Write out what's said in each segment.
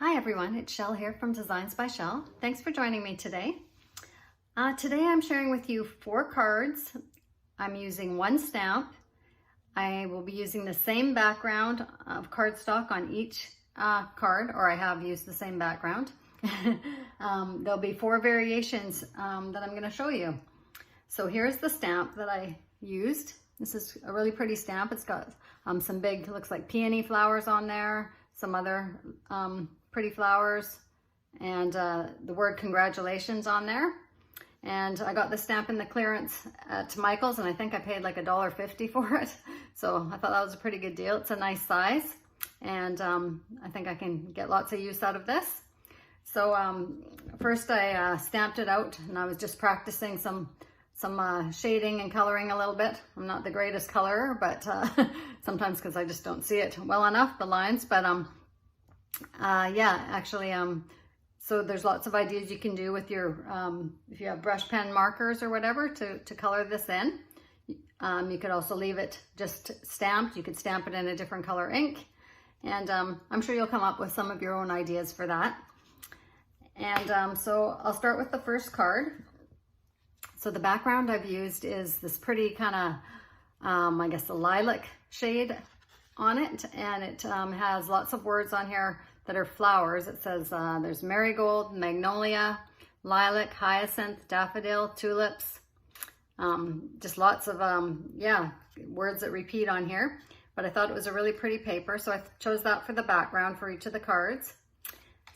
Hi everyone, it's Shell here from Designs by Shell. Thanks for joining me today. Today I'm sharing with you 4 cards. I'm using 1 stamp. I will be using the same background of cardstock on each card, or I have used the same background. There'll be 4 variations that I'm going to show you. So here's the stamp that I used. This is a really pretty stamp. It's got some big, looks like peony flowers on there, some other pretty flowers, and the word congratulations on there. And I got the stamp in the clearance at Michael's, and I think I paid like $1.50 for it. So I thought that was a pretty good deal. It's a nice size, and I think I can get lots of use out of this. So first I stamped it out, and I was just practicing some shading and coloring a little bit. I'm not the greatest colorer, but sometimes because I just don't see it well enough, the lines, but yeah, actually, so there's lots of ideas you can do with your, if you have brush pen markers or whatever to color this in. You could also leave it just stamped. You could stamp it in a different color ink, and I'm sure you'll come up with some of your own ideas for that. And so I'll start with the first card. So the background I've used is this pretty kind of, I guess, a lilac shade on it, and it has lots of words on here that are flowers. It says there's marigold, magnolia, lilac, hyacinth, daffodil, tulips, just lots of yeah, words that repeat on here. But I thought it was a really pretty paper, so I chose that for the background for each of the cards.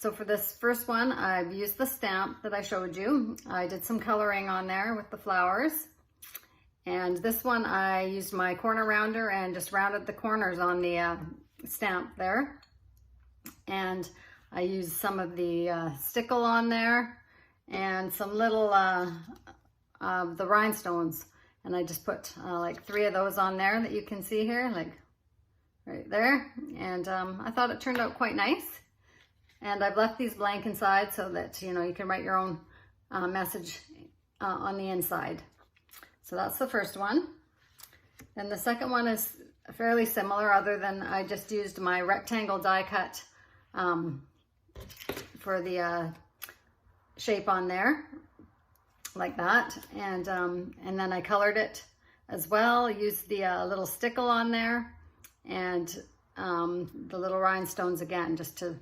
So for this first one, I've used the stamp that I showed you. I did some coloring on there with the flowers. And this one, I used my corner rounder and just rounded the corners on the stamp there. And I used some of the stickle on there and some little the rhinestones. And I just put like 3 of those on there that you can see here, like right there. And I thought it turned out quite nice. And I've left these blank inside so that, you know, you can write your own message on the inside. So that's the first one. And the second one is fairly similar, other than I just used my rectangle die cut for the shape on there, like that. And then I colored it as well, used the little stickle on there, and the little rhinestones again, just to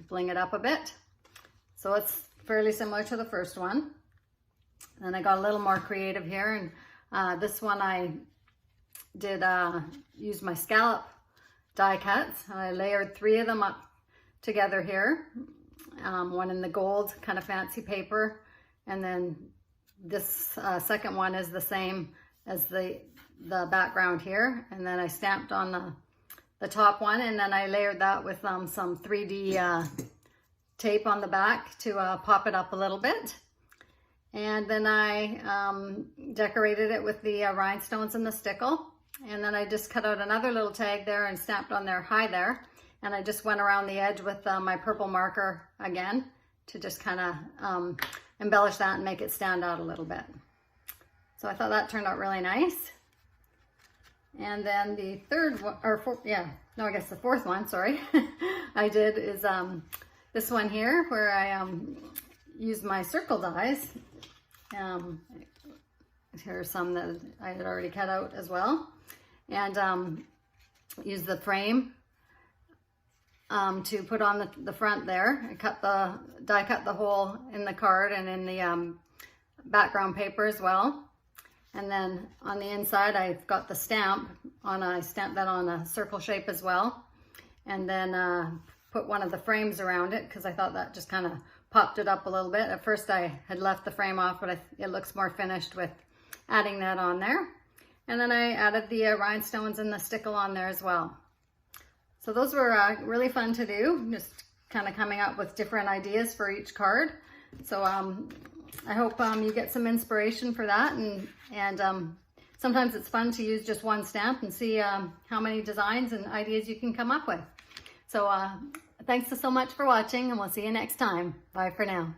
bling it up a bit. So it's fairly similar to the first one. And I got a little more creative here, and this one I did use my scallop die cuts. I layered 3 of them up together here. One in the gold kind of fancy paper, and then this second one is the same as the background here. And then I stamped on the top one, and then I layered that with some 3D tape on the back to pop it up a little bit. And then I decorated it with the rhinestones and the stickle. And then I just cut out another little tag there and stamped on there, hi there. And I just went around the edge with my purple marker again to just kind of embellish that and make it stand out a little bit. So I thought that turned out really nice. And then the third one, or fourth, yeah, no, I guess the fourth one, sorry, I did is this one here, where I used my circle dies. Here's some that I had already cut out as well. And used the frame to put on the front there. I die cut the hole in the card and in the background paper as well. And then on the inside, I've got the stamp on, I stamped that on a circle shape as well. And then put one of the frames around it, because I thought that just kind of popped it up a little bit. At first I had left the frame off, but it looks more finished with adding that on there. And then I added the rhinestones and the stickle on there as well. So those were really fun to do, just kind of coming up with different ideas for each card. So I hope you get some inspiration for that, and sometimes it's fun to use just one stamp and see how many designs and ideas you can come up with. So thanks so much for watching, and we'll see you next time. Bye for now.